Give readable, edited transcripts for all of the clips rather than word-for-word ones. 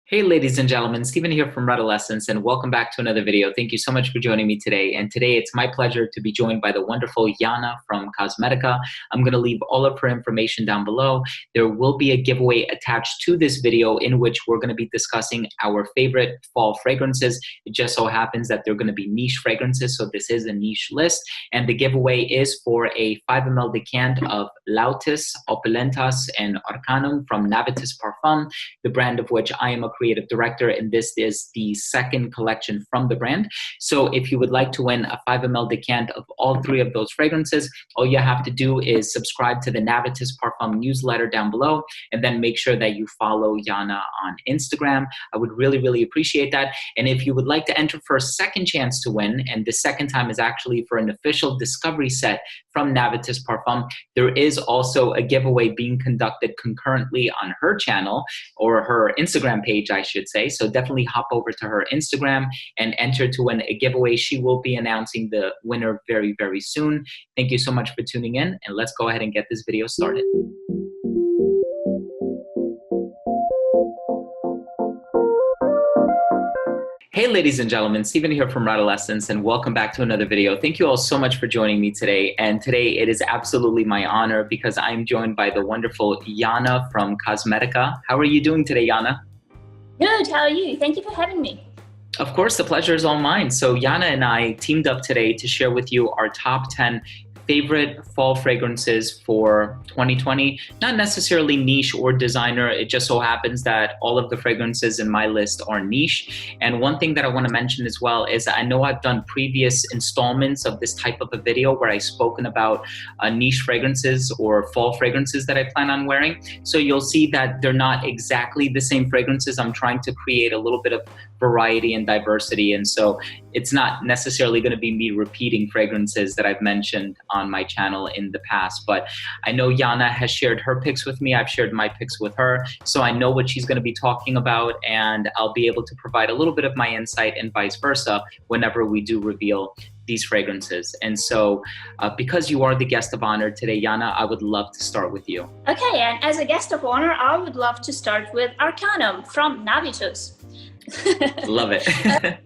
Hey ladies and gentlemen, Stephen here from Rev Ottoman, and welcome back to another video. Thank you so much for joining me today. And today it's my pleasure to be joined by the wonderful Yana from Cosmetica. I'm going to leave all of her information down below. There will be a giveaway attached to this video in which we're going to be discussing our favorite fall fragrances. It just so happens that they're going to be niche fragrances, so this is a niche list. And the giveaway is for a 5 ml decant of Navitus, Opulentas, and Arcanum from Navitus Parfums, the brand of which I am a creative director, and this is the second collection from the brand. So if you would like to win a 5 ml decant of all three of those fragrances, all you have to do is subscribe to the Navitus Parfum newsletter down below, and then make sure that you follow Yana on Instagram. I would really appreciate that. And if you would like to enter for a second chance to win, and the second time is actually for an official discovery set from Navitus Parfum, there is also a giveaway being conducted concurrently on her channel, or her Instagram page, I should say. So definitely hop over to her Instagram and enter to win a giveaway. She will be announcing the winner very soon. Thank you so much for tuning in, and let's go ahead and get this video started. Hey ladies and gentlemen, Stephen here from Rev Ottoman, and welcome back to another video. Thank you all so much for joining me today. And today it is absolutely my honor because I'm joined by the wonderful Yana from Cosmetica. How are you doing today, Yana? Good, how are you? Thank you for having me. Of course, the pleasure is all mine. So Yana and I teamed up today to share with you our top 10 favorite fall fragrances for 2020. Not necessarily niche or designer. It just so happens that all of the fragrances in my list are niche. And one thing that I want to mention as well is I know I've done previous installments of this type of a video where I've spoken about niche fragrances or fall fragrances that I plan on wearing. So you'll see that they're not exactly the same fragrances. I'm trying to create a little bit of variety and diversity. And so it's not necessarily going to be me repeating fragrances that I've mentioned on my channel in the past, but I know Yana has shared her picks with me. I've shared my picks with her. So I know what she's going to be talking about, and I'll be able to provide a little bit of my insight and vice versa whenever we do reveal these fragrances. And so because you are the guest of honor today, Yana, I would love to start with you. Okay, and as a guest of honor, I would love to start with Arcanum from Navitus. Love it.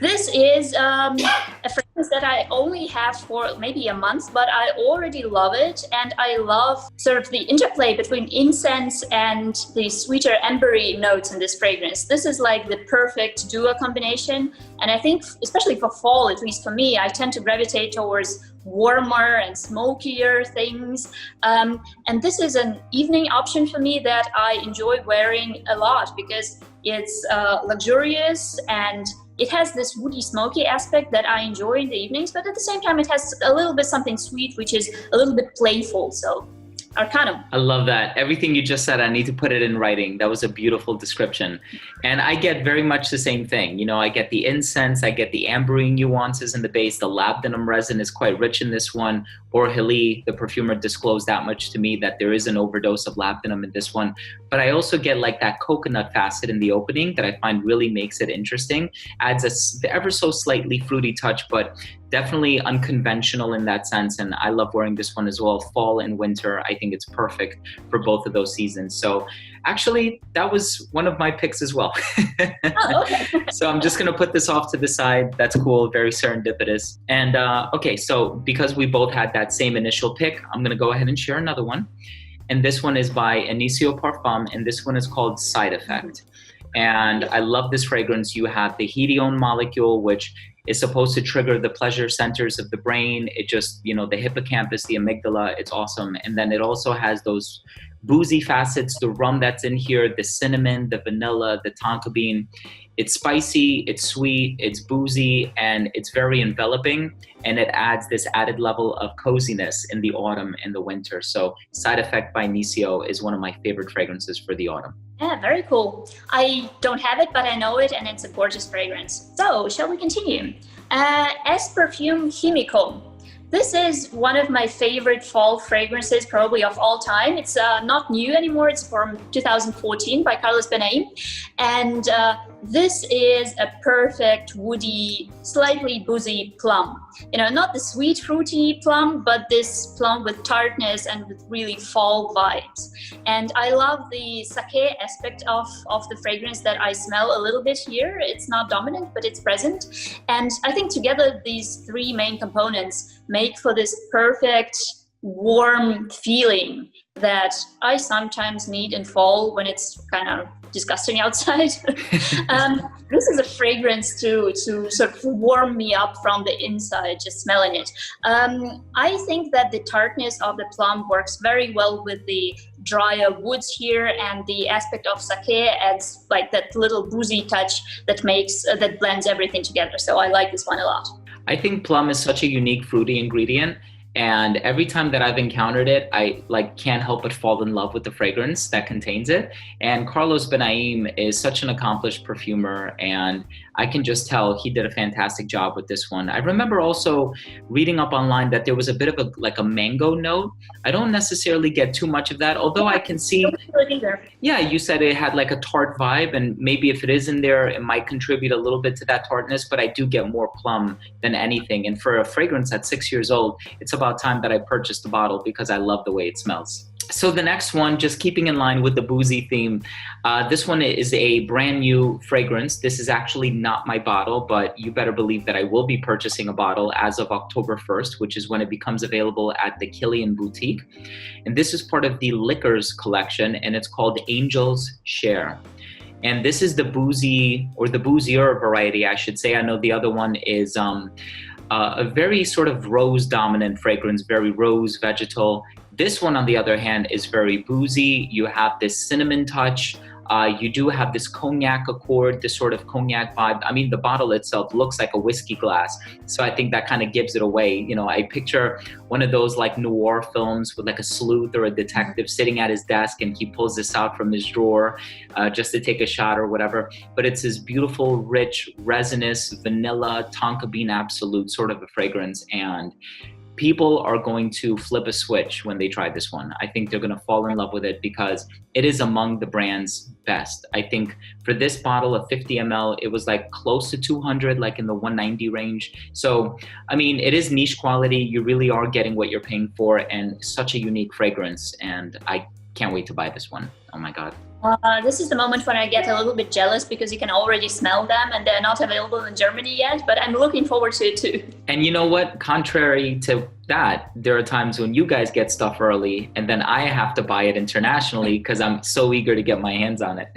This is a fragrance that I only have for maybe a month, but I already love it. And I love sort of the interplay between incense and the sweeter ambery notes in this fragrance. This is like the perfect duo combination. And I think, especially for fall, at least for me, I tend to gravitate towards warmer and smokier things. And this is an evening option for me that I enjoy wearing a lot because it's luxurious and it has this woody smoky aspect that I enjoy in the evenings, but at the same time it has a little bit something sweet, which is a little bit playful. So Arcanum. I love that. Everything you just said, I need to put it in writing. That was a beautiful description. And I get very much the same thing. You know, I get the incense, I get the amberine nuances in the base. The labdanum resin is quite rich in this one. Orhili, the perfumer, disclosed that much to me, that there is an overdose of labdanum in this one. But I also get like that coconut facet in the opening that I find really makes it interesting. Adds a ever so slightly fruity touch, but definitely unconventional in that sense. And I love wearing this one as well. Fall and winter, I think it's perfect for both of those seasons. So actually, that was one of my picks as well. Oh, okay. So I'm just going to put this off to the side. That's cool. Very serendipitous. And okay, so because we both had that same initial pick, I'm going to go ahead and share another one. And this one is by Navitus Parfums, and this one is called Side Effect. And I love this fragrance. You have the hedione molecule, which is supposed to trigger the pleasure centers of the brain. It just, you know, the hippocampus, the amygdala, it's awesome. And then it also has those boozy facets, the rum that's in here, the cinnamon, the vanilla, the tonka bean. It's spicy, it's sweet, it's boozy, and it's very enveloping. And it adds this added level of coziness in the autumn and the winter. So Side Effect by Navitus is one of my favorite fragrances for the autumn. Yeah, very cool. I don't have it, but I know it, and it's a gorgeous fragrance. So, shall we continue? S Perfume Chimical. This is one of my favorite fall fragrances, probably of all time. It's not new anymore. It's from 2014 by Carlos Benaim. And this is a perfect woody, slightly boozy plum. You know, not the sweet fruity plum, but this plum with tartness and with really fall vibes. And I love the sake aspect of the fragrance that I smell a little bit here. It's not dominant, but it's present. And I think together these three main components make for this perfect warm feeling that I sometimes need in fall when it's kind of disgusting outside. This is a fragrance to sort of warm me up from the inside, just smelling it. I think that the tartness of the plum works very well with the drier woods here, and the aspect of sake adds like that little boozy touch that makes that blends everything together. So I like this one a lot. I think plum is such a unique fruity ingredient, and every time that I've encountered it, I can't help but fall in love with the fragrance that contains it. And Carlos Benaim is such an accomplished perfumer, and I can just tell he did a fantastic job with this one. I remember also reading up online that there was a bit of a mango note. I don't necessarily get too much of that, although I can see, yeah, you said it had like a tart vibe, and maybe if it is in there, it might contribute a little bit to that tartness, but I do get more plum than anything. And for a fragrance that's 6 years old, it's about time that I purchased the bottle because I love the way it smells. So the next one, just keeping in line with the boozy theme, this one is a brand new fragrance. This is actually not my bottle, but you better believe that I will be purchasing a bottle as of October 1st, which is when it becomes available at the Kilian boutique. And this is part of the Liquors collection, and it's called Angel's Share. And this is the boozy, or the boozier variety, I should say. I know the other one is a very sort of rose dominant fragrance, very rose vegetal. This one, on the other hand, is very boozy. You have this cinnamon touch. You do have this cognac accord, this sort of cognac vibe. I mean, the bottle itself looks like a whiskey glass. So I think that kind of gives it away. You know, I picture one of those like noir films with like a sleuth or a detective sitting at his desk, and he pulls this out from his drawer just to take a shot or whatever. But it's this beautiful, rich, resinous, vanilla, tonka bean absolute sort of a fragrance. And people are going to flip a switch when they try this one. I think they're going to fall in love with it because it is among the brand's best. I think for this bottle of 50 ml, it was like close to 200, like in the 190 range. So, I mean, it is niche quality. You really are getting what you're paying for, and such a unique fragrance. And I can't wait to buy this one. Oh my God. This is the moment when I get a little bit jealous because you can already smell them and they're not available in Germany yet, but I'm looking forward to it too. And you know what? Contrary to that, there are times when you guys get stuff early and then I have to buy it internationally because I'm so eager to get my hands on it.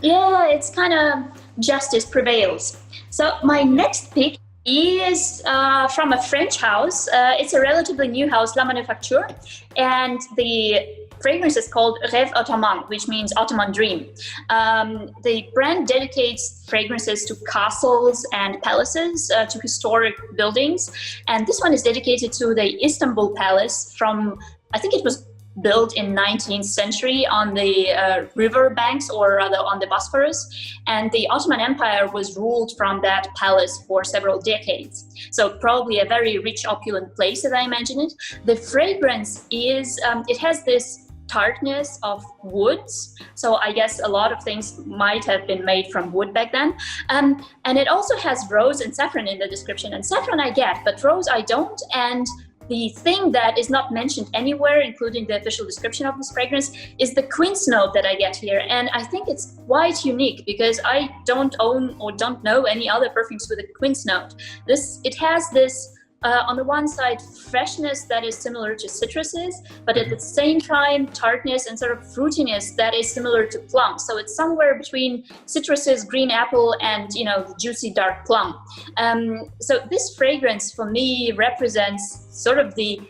Yeah, it's kind of justice prevails. So my next pick is from a French house. It's a relatively new house, La Manufacture, and the fragrance is called Rev Ottoman, which means Ottoman Dream. The brand dedicates fragrances to castles and palaces, to historic buildings. And this one is dedicated to the Istanbul Palace from, I think it was built in 19th century on the river banks, or rather on the Bosphorus. And the Ottoman Empire was ruled from that palace for several decades. So probably a very rich, opulent place, as I imagine it. The fragrance is, it has this tartness of woods. So I guess a lot of things might have been made from wood back then. And it also has rose and saffron in the description. And saffron I get, but rose I don't. And the thing that is not mentioned anywhere, including the official description of this fragrance, is the quince note that I get here. And I think it's quite unique because I don't own or don't know any other perfumes with a quince note. It has this, on the one side, freshness that is similar to citruses, but at the same time, tartness and sort of fruitiness that is similar to plum. So it's somewhere between citruses, green apple, and, you know, juicy dark plum. So this fragrance for me represents sort of the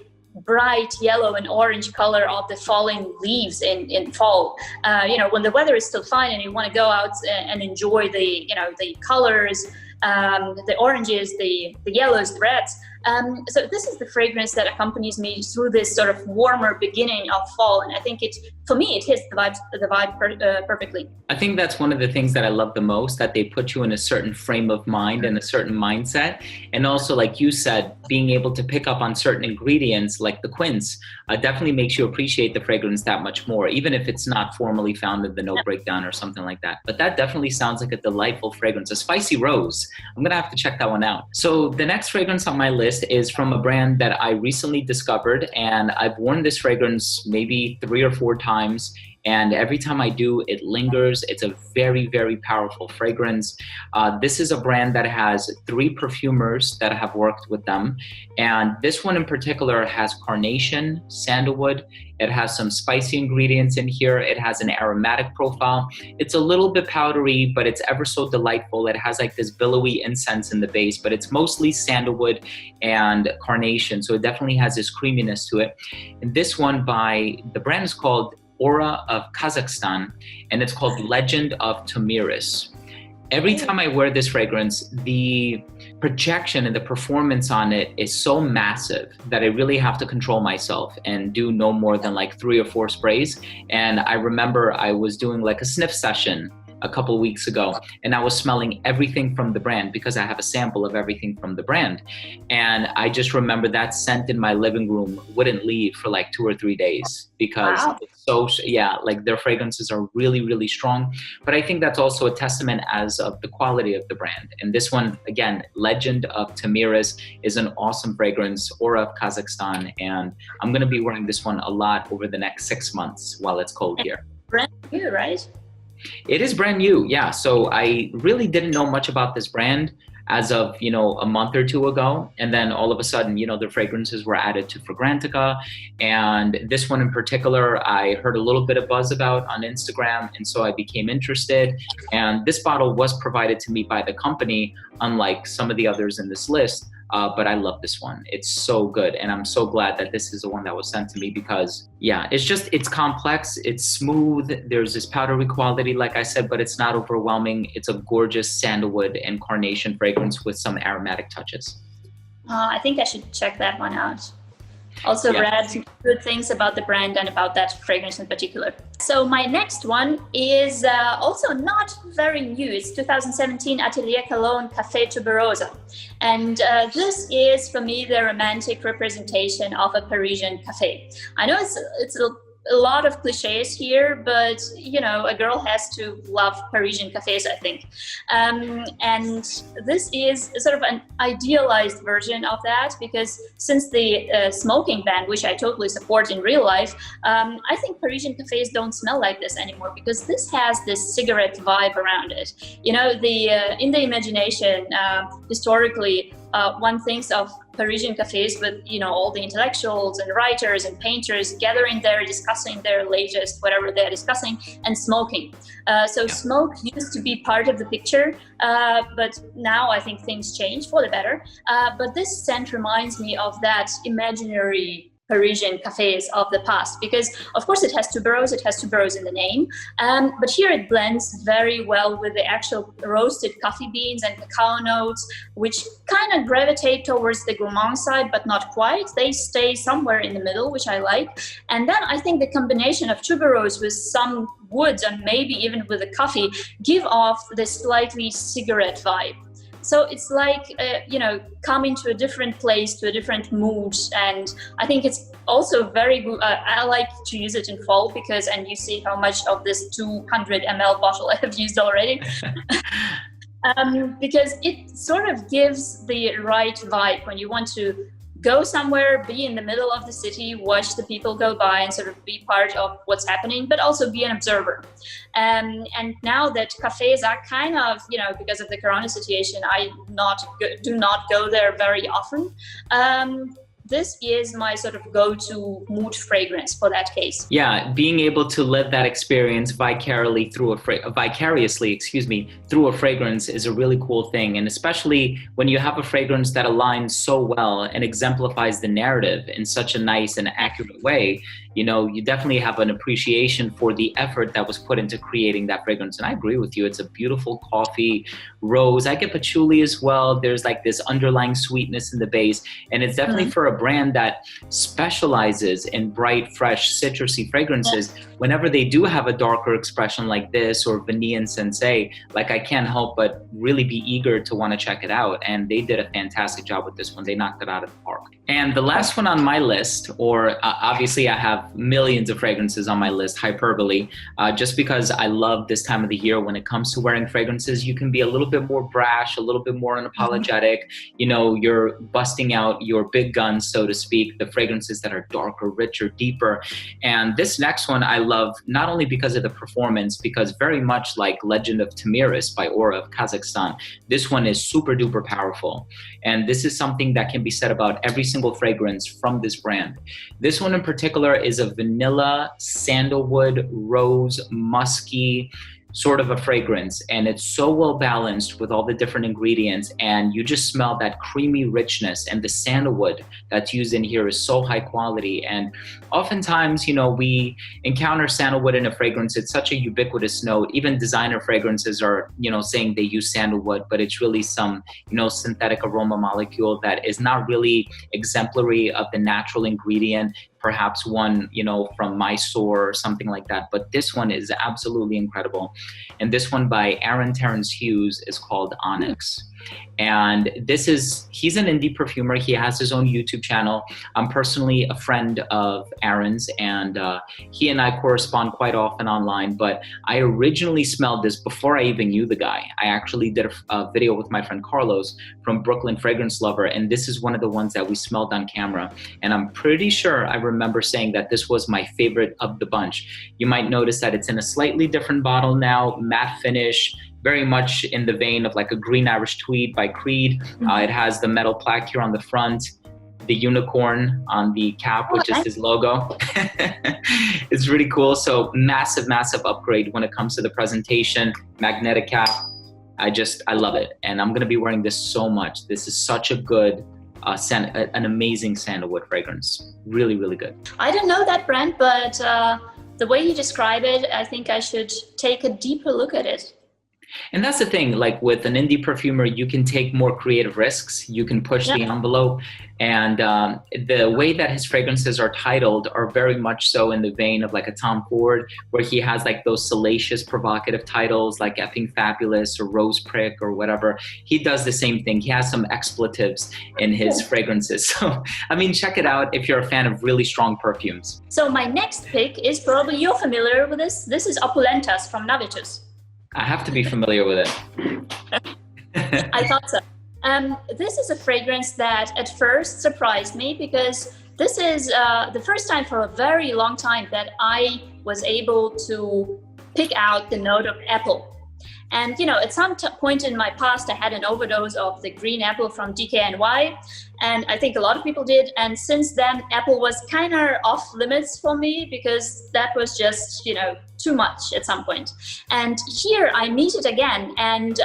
bright yellow and orange color of the falling leaves in fall. You know, when the weather is still fine and you want to go out and enjoy the, you know, the colors, the oranges, the yellows, the reds. So this is the fragrance that accompanies me through this sort of warmer beginning of fall, and I think for me, it hits the vibe perfectly. I think that's one of the things that I love the most, that they put you in a certain frame of mind and a certain mindset. And also, like you said, being able to pick up on certain ingredients like the quince definitely makes you appreciate the fragrance that much more, even if it's not formally found in the note breakdown or something like that. But that definitely sounds like a delightful fragrance, a spicy rose. I'm gonna have to check that one out. So the next fragrance on my list is from a brand that I recently discovered, and I've worn this fragrance maybe 3 or 4 times. And every time I do, it lingers. It's a very, very powerful fragrance. This is a brand that has 3 perfumers that have worked with them. And this one in particular has carnation, sandalwood. It has some spicy ingredients in here. It has an aromatic profile. It's a little bit powdery, but it's ever so delightful. It has like this billowy incense in the base, but it's mostly sandalwood and carnation. So it definitely has this creaminess to it. And this one the brand is called Aura of Kazakhstan, and it's called Legend of Tamiris. Every time I wear this fragrance, the projection and the performance on it is so massive that I really have to control myself and do no more than like 3 or 4 sprays. And I remember I was doing like a sniff session a couple weeks ago, and I was smelling everything from the brand because I have a sample of everything from the brand. And I just remember that scent in my living room wouldn't leave for like 2 or 3 days because it's so, like their fragrances are really, really strong. But I think that's also a testament as of the quality of the brand. And this one, again, Legend of Tamiris, is an awesome fragrance, Aura of Kazakhstan. And I'm gonna be wearing this one a lot over the next 6 months while it's cold here. Brand new, right? It is brand new, yeah. So I really didn't know much about this brand as of, a month or 2 ago. And then all of a sudden, the fragrances were added to Fragrantica. And this one in particular, I heard a little bit of buzz about on Instagram. And so I became interested. And this bottle was provided to me by the company, unlike some of the others in this list. But I love this one. It's so good. And I'm so glad that this is the one that was sent to me because, it's complex. It's smooth. There's this powdery quality, like I said, but it's not overwhelming. It's a gorgeous sandalwood and carnation fragrance with some aromatic touches. I think I should check that one out. Also read good things about the brand and about that fragrance in particular. So my next one is also not very new. It's 2017 Atelier Cologne Café Tuberosa. And this is, for me, the romantic representation of a Parisian cafe. I know it's a lot of cliches here, but a girl has to love Parisian cafes, I think. And this is sort of an idealized version of that, because since the smoking ban, which I totally support in real life, I think Parisian cafes don't smell like this anymore, because this has this cigarette vibe around it. In the imagination, historically, one thinks of Parisian cafes with, all the intellectuals and writers and painters gathering there, discussing their latest, whatever they're discussing, and smoking. Smoke used to be part of the picture, but now I think things change for the better. But this scent reminds me of that imaginary Parisian cafes of the past, because of course it has tuberose in the name, but here it blends very well with the actual roasted coffee beans and cacao notes, which kind of gravitate towards the gourmand side, but not quite. They stay somewhere in the middle, which I like. And then I think the combination of tuberose with some woods and maybe even with the coffee give off this slightly cigarette vibe. So it's like, coming to a different place, to a different mood. And I think it's also very good. I like to use it in fall and you see how much of this 200 ml bottle I have used already. Because it sort of gives the right vibe when you want to go somewhere, be in the middle of the city, watch the people go by and sort of be part of what's happening, but also be an observer. And now that cafes are kind of, because of the corona situation, I do not go there very often. this is my sort of go-to mood fragrance for that case. Yeah, being able to live that experience vicariously through through a fragrance is a really cool thing. And especially when you have a fragrance that aligns so well and exemplifies the narrative in such a nice and accurate way, you know, you definitely have an appreciation for the effort that was put into creating that fragrance. And I agree with you. It's a beautiful coffee, rose. I get patchouli as well. There's like this underlying sweetness in the base. And it's definitely for a brand that specializes in bright, fresh, citrusy fragrances. Whenever they do have a darker expression like this or Vanilla and Sensei, like I can't help but really be eager to want to check it out. And they did a fantastic job with this one. They knocked it out of the park. And the last one on my list, or obviously I have millions of fragrances on my list, hyperbole, just because I love this time of the year when it comes to wearing fragrances. You can be a little bit more brash, a little bit more unapologetic. You know, you're busting out your big guns, so to speak, the fragrances that are darker, richer, deeper. And this next one I love not only because of the performance, because very much like Legend of Tamiris by Aura of Kazakhstan, this one is super duper powerful. And this is something that can be said about every single fragrance from this brand. This one in particular is a vanilla, sandalwood, rose, musky sort of a fragrance, and it's so well balanced with all the different ingredients, and you just smell that creamy richness, and the sandalwood that's used in here is so high quality. And oftentimes, you know, we encounter sandalwood in a fragrance. It's such a ubiquitous note. Even designer fragrances are, you know, saying they use sandalwood, but it's really some, you know, synthetic aroma molecule that is not really exemplary of the natural ingredient, perhaps one, you know, from Mysore or something like that. But this one is absolutely incredible. And this one by Aaron Terrence Hughes is called Onyx. And he's an indie perfumer. He has his own YouTube channel. I'm personally a friend of Aaron's, and he and I correspond quite often online, but I originally smelled this before I even knew the guy. I actually did a video with my friend Carlos from Brooklyn Fragrance Lover, and this is one of the ones that we smelled on camera. And I'm pretty sure I remember saying that this was my favorite of the bunch. You might notice that it's in a slightly different bottle now, matte finish, very much in the vein of like a Green Irish Tweed by Creed. It has the metal plaque here on the front, the unicorn on the cap, which is his logo. It's really cool. So massive, massive upgrade when it comes to the presentation, magnetic cap. I love it. And I'm gonna be wearing this so much. This is such a good, an amazing sandalwood fragrance. Really, really good. I don't know that brand, but the way you describe it, I think I should take a deeper look at it. And that's the thing, like with an indie perfumer, you can take more creative risks. You can push the envelope. And the way that his fragrances are titled are very much so in the vein of like a Tom Ford, where he has like those salacious, provocative titles like Effing Fabulous or Rose Prick or whatever. He does the same thing. He has some expletives in his fragrances. So, I mean, check it out if you're a fan of really strong perfumes. So my next pick is probably you're familiar with this. This is Opulentas from Navitus. I have to be familiar with it. I thought so. This is a fragrance that at first surprised me because this is the first time for a very long time that I was able to pick out the note of apple. And, you know, at some point in my past, I had an overdose of the green apple from DKNY, and I think a lot of people did. And since then, apple was kind of off limits for me because that was just, you know, too much at some point. And here I meet it again, and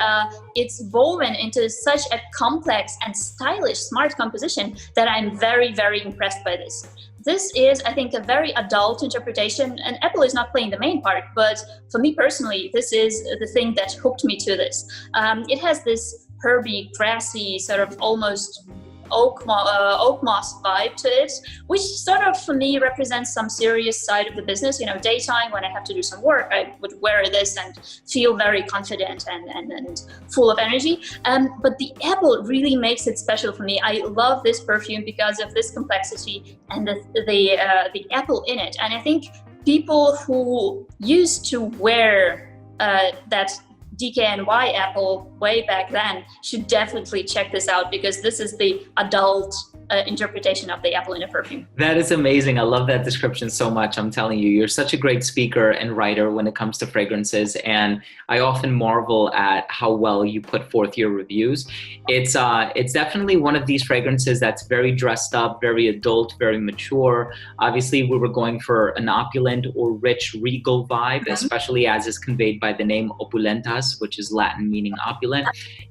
it's woven into such a complex and stylish, smart composition that I'm very, very impressed by this. This is, I think, a very adult interpretation, and apple is not playing the main part, but for me personally, this is the thing that hooked me to this. It has this herby, grassy, sort of almost oak moss vibe to it, which sort of for me represents some serious side of the business. You know, daytime when I have to do some work, I would wear this and feel very confident and full of energy. But the apple really makes it special for me. I love this perfume because of this complexity and the apple in it. And I think people who used to wear that DKNY apple way back then should definitely check this out, because this is the adult interpretation of the apple in a perfume. That is amazing. I love that description so much. I'm telling you, you're such a great speaker and writer when it comes to fragrances. And I often marvel at how well you put forth your reviews. It's definitely one of these fragrances that's very dressed up, very adult, very mature. Obviously, we were going for an opulent or rich, regal vibe, especially as is conveyed by the name Opulentas, which is Latin meaning opulent.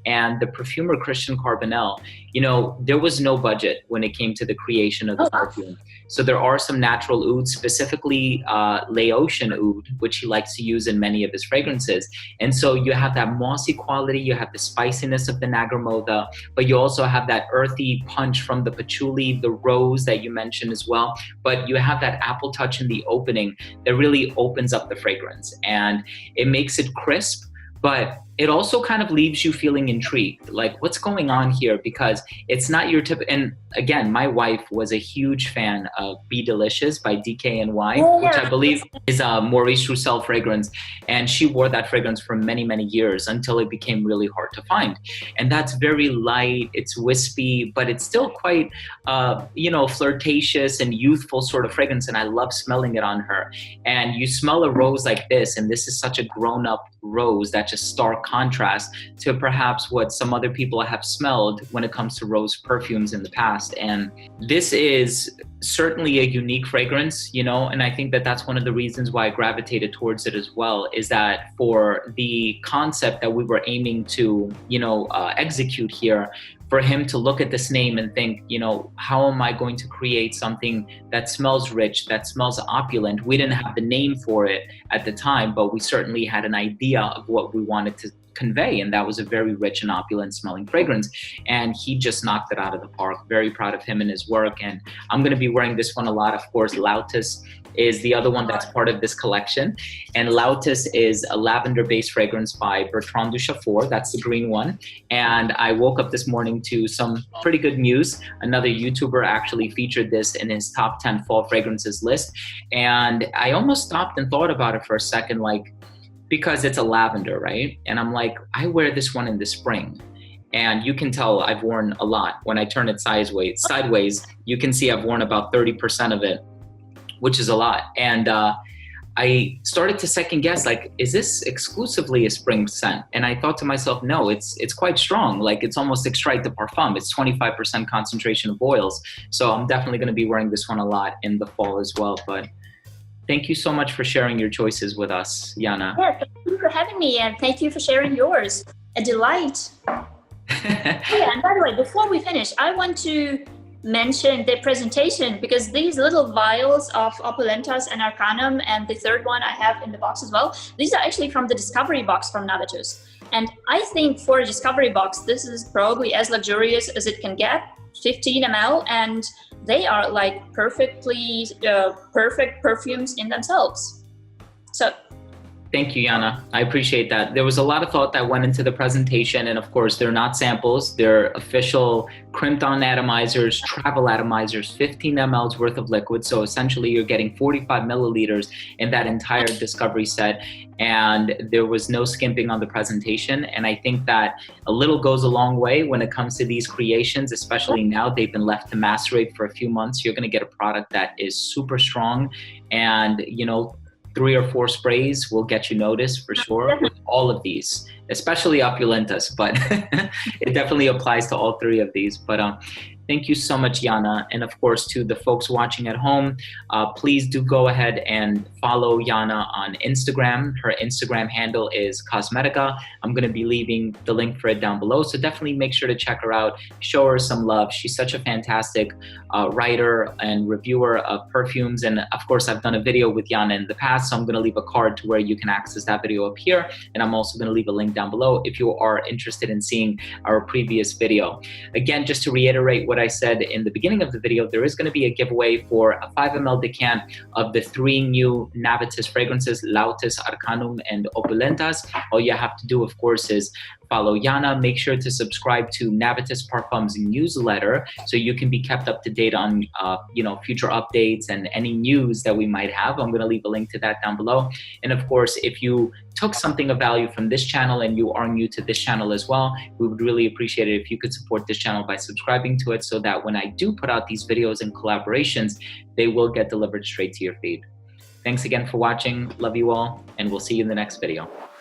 And the perfumer Christian Carbonell, you know, there was no budget when it came to the creation of the perfume. So there are some natural ouds, specifically Laotian oud, which he likes to use in many of his fragrances. And so you have that mossy quality, you have the spiciness of the Nagramoda, but you also have that earthy punch from the patchouli, the rose that you mentioned as well. But you have that apple touch in the opening that really opens up the fragrance, and it makes it crisp, but it also kind of leaves you feeling intrigued, like what's going on here, because it's not your typical. And again, my wife was a huge fan of Be Delicious by DKNY, which I believe is a Maurice Roussel fragrance. And she wore that fragrance for many, many years until it became really hard to find. And that's very light, it's wispy, but it's still quite, flirtatious and youthful sort of fragrance. And I love smelling it on her. And you smell a rose like this, and this is such a grown-up rose that just stark contrast to perhaps what some other people have smelled when it comes to rose perfumes in the past. And this is certainly a unique fragrance, you know, and I think that that's one of the reasons why I gravitated towards it as well, is that for the concept that we were aiming to, execute here, for him to look at this name and think, how am I going to create something that smells rich, that smells opulent? We didn't have the name for it at the time, but we certainly had an idea of what we wanted to convey, and that was a very rich and opulent smelling fragrance. And he just knocked it out of the park. Very proud of him and his work. And I'm going to be wearing this one a lot. Of course, Lautus is the other one that's part of this collection. And Lautus is a lavender-based fragrance by Bertrand Duchaufour. That's the green one. And I woke up this morning to some pretty good news. Another YouTuber actually featured this in his top 10 fall fragrances list. And I almost stopped and thought about it for a second, because it's a lavender, right? And I'm like, I wear this one in the spring. And you can tell I've worn a lot. When I turn it sideways, you can see I've worn about 30% of it, which is a lot. And I started to second guess, is this exclusively a spring scent? And I thought to myself, no, it's quite strong. It's almost extrait de parfum. It's 25% concentration of oils. So I'm definitely gonna be wearing this one a lot in the fall as well. But thank you so much for sharing your choices with us, Yana. Yeah, thank you for having me, and thank you for sharing yours. A delight. Yeah, and by the way, before we finish, I want to mention the presentation, because these little vials of Opulentas and Arcanum, and the third one I have in the box as well, these are actually from the Discovery box from Navitus. And I think for a Discovery box, this is probably as luxurious as it can get, 15 ml, and they are perfectly perfect perfumes in themselves. So thank you, Yana. I appreciate that. There was a lot of thought that went into the presentation, and of course, they're not samples. They're official crimped on atomizers, travel atomizers, 15 mLs worth of liquid. So essentially, you're getting 45 milliliters in that entire Discovery set, and there was no skimping on the presentation. And I think that a little goes a long way when it comes to these creations, especially now they've been left to macerate for a few months. You're going to get a product that is super strong, and 3 or 4 sprays will get you noticed for sure with all of these, especially Opulentas, but it definitely applies to all 3 of these. But thank you so much, Yana. And of course, to the folks watching at home, please do go ahead and follow Yana on Instagram. Her Instagram handle is Cosmetica. I'm going to be leaving the link for it down below. So definitely make sure to check her out. Show her some love. She's such a fantastic writer and reviewer of perfumes. And of course, I've done a video with Yana in the past. So I'm going to leave a card to where you can access that video up here. And I'm also going to leave a link down below if you are interested in seeing our previous video. Again, just to reiterate what I said in the beginning of the video, there is going to be a giveaway for a 5 ml decant of the 3 new Navitus fragrances, Lautus, Arcanum, and Opulentas. All you have to do, of course, is follow Yana. Make sure to subscribe to Navitus Parfums newsletter so you can be kept up to date on future updates and any news that we might have. I'm going to leave a link to that down below. And of course, if you took something of value from this channel and you are new to this channel as well, we would really appreciate it if you could support this channel by subscribing to it so that when I do put out these videos and collaborations, they will get delivered straight to your feed. Thanks again for watching. Love you all, and we'll see you in the next video.